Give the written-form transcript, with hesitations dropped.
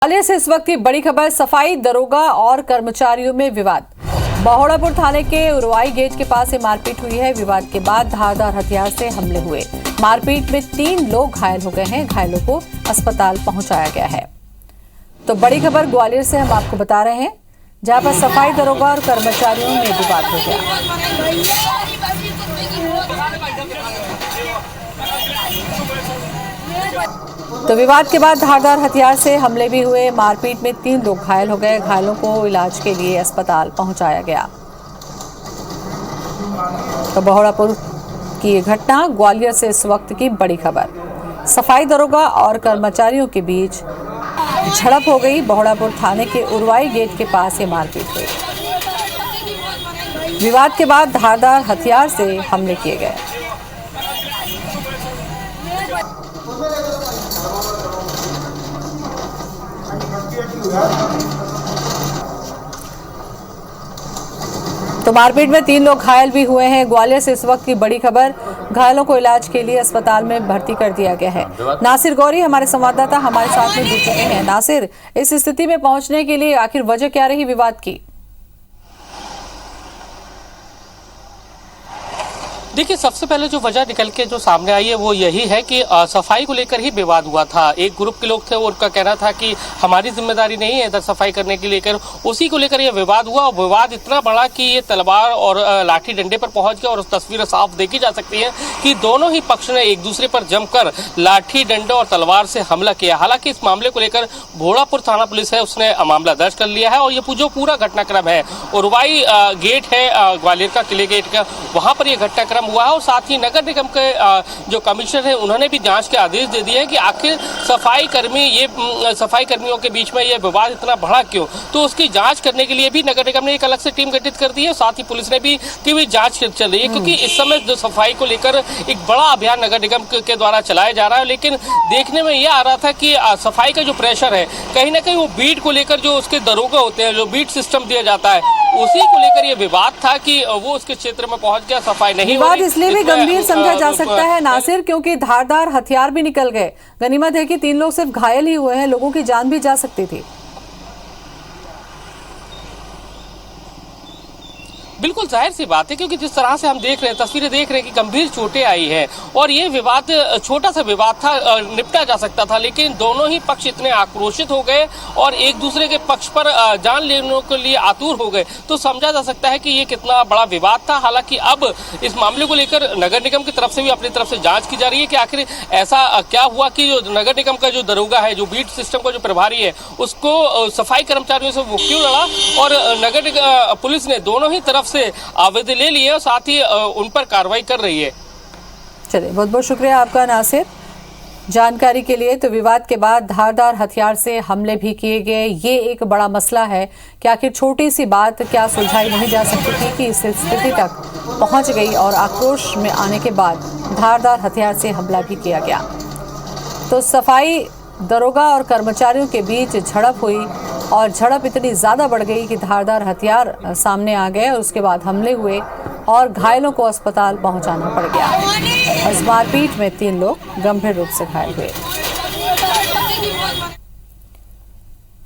ग्वालियर से इस वक्त की बड़ी खबर। सफाई दरोगा और कर्मचारियों में विवाद। बहोड़ापुर थाने के उरवाई गेट के पास से मारपीट हुई है। विवाद के बाद धारदार हथियार से हमले हुए। मारपीट में 3 लोग घायल हो गए हैं। घायलों को अस्पताल पहुंचाया गया है। तो बड़ी खबर ग्वालियर से हम आपको बता रहे हैं, जहां पर सफाई दरोगा और कर्मचारियों में विवाद हो गया। तो विवाद के बाद धारदार हथियार से हमले भी हुए। मारपीट में 3 लोग घायल हो गए। घायलों को इलाज के लिए अस्पताल पहुंचाया गया। तो बहोड़ापुर की ये घटना ग्वालियर से इस वक्त की बड़ी खबर। सफाई दरोगा और कर्मचारियों के बीच झड़प हो गई। बहोड़ापुर थाने के उरवाई गेट के पास ये मारपीट हुई। विवाद के बाद धारदार हथियार से हमले किए गए। तो मारपीट में 3 लोग घायल भी हुए हैं। ग्वालियर से इस वक्त की बड़ी खबर। घायलों को इलाज के लिए अस्पताल में भर्ती कर दिया गया है। नासिर गौरी हमारे संवाददाता हमारे साथ में जुड़ चुके हैं। नासिर, इस स्थिति में पहुंचने के लिए आखिर वजह क्या रही विवाद की? देखिए, सबसे पहले जो वजह निकल के जो सामने आई है वो यही है कि सफाई को लेकर ही विवाद हुआ था। एक ग्रुप के लोग थे, उनका कहना था कि हमारी जिम्मेदारी नहीं है इधर सफाई करने के लेकर, उसी को लेकर ये विवाद हुआ। और विवाद इतना बड़ा कि ये तलवार और लाठी डंडे पर पहुंच गया। और तस्वीरें साफ देखी जा सकती हैं कि दोनों ही पक्ष ने एक दूसरे पर जमकर लाठी डंडे और तलवार से हमला किया। हालांकि इस मामले को लेकर बहोड़ापुर थाना पुलिस है, उसने मामला दर्ज कर लिया है। और ये जो पूरा घटनाक्रम है, उरवाई गेट है ग्वालियर का, किले गेट का, वहां पर यह घटनाक्रम हुआ है। और साथ ही नगर निगम के जो कमिश्नर है, उन्होंने भी जांच के आदेश दे दिए हैं कि आखिर सफाई कर्मियों के बीच में ये विवाद इतना बढ़ा क्यों। तो उसकी जांच करने के लिए भी नगर निगम ने एक अलग से टीम गठित कर दी है। साथ ही पुलिस ने भी की भी जांच चल रही है, क्योंकि इस समय जो सफाई को लेकर एक बड़ा अभियान नगर निगम के द्वारा चलाया जा रहा है। लेकिन देखने में यह आ रहा था कि सफाई का जो प्रेशर है, कहीं ना कहीं वो बीट को लेकर, जो उसके दरोगा होते हैं, जो बीट सिस्टम दिया जाता है, उसी को लेकर ये विवाद था कि वो उसके क्षेत्र में पहुंच गया, सफाई नहीं हो रही। इसलिए भी गंभीर समझा जा सकता है नासिर, क्योंकि धारदार हथियार भी निकल गए। गनीमत है कि 3 लोग सिर्फ घायल ही हुए हैं, लोगों की जान भी जा सकती थी। बिल्कुल जाहिर सी बात है, क्योंकि जिस तरह से हम देख रहे हैं, तस्वीरें देख रहे हैं कि गंभीर चोटें आई हैं। और ये विवाद छोटा सा विवाद था, निपटा जा सकता था, लेकिन दोनों ही पक्ष इतने आक्रोशित हो गए और एक दूसरे के पक्ष पर जान लेने के लिए आतुर हो गए। तो समझा जा सकता है कि ये कितना बड़ा विवाद था। हालांकि अब इस मामले को लेकर नगर निगम की तरफ से भी अपनी तरफ से जांच की जा रही है कि आखिर ऐसा क्या हुआ कि जो नगर निगम का जो दरोगा है, जो बीट सिस्टम का जो प्रभारी है, उसको सफाई कर्मचारियों से वो क्यों लड़ा। और नगर पुलिस ने दोनों ही तरफ से आवेदन ले लिए और साथ ही उन पर कार्रवाई कर रही है। चलिए, बहुत बहुत शुक्रिया आपका नासिर जानकारी के लिए। तो विवाद के बाद धारदार हथियार से हमले भी किए गए। ये एक बड़ा मसला है कि आखिर छोटी सी बात क्या सुलझाई नहीं जा सकती थी कि इस स्थिति तक पहुंच गई और आक्रोश में आने के बाद धारदार हथियार से हमला भी किया गया। तो सफाई दरोगा और कर्मचारियों के बीच झड़प हुई और झड़प इतनी ज़्यादा बढ़ गई कि धारदार हथियार सामने आ गए और उसके बाद हमले हुए और घायलों को अस्पताल पहुंचाना पड़ गया। इस मारपीट में 3 लोग गंभीर रूप से घायल हुए।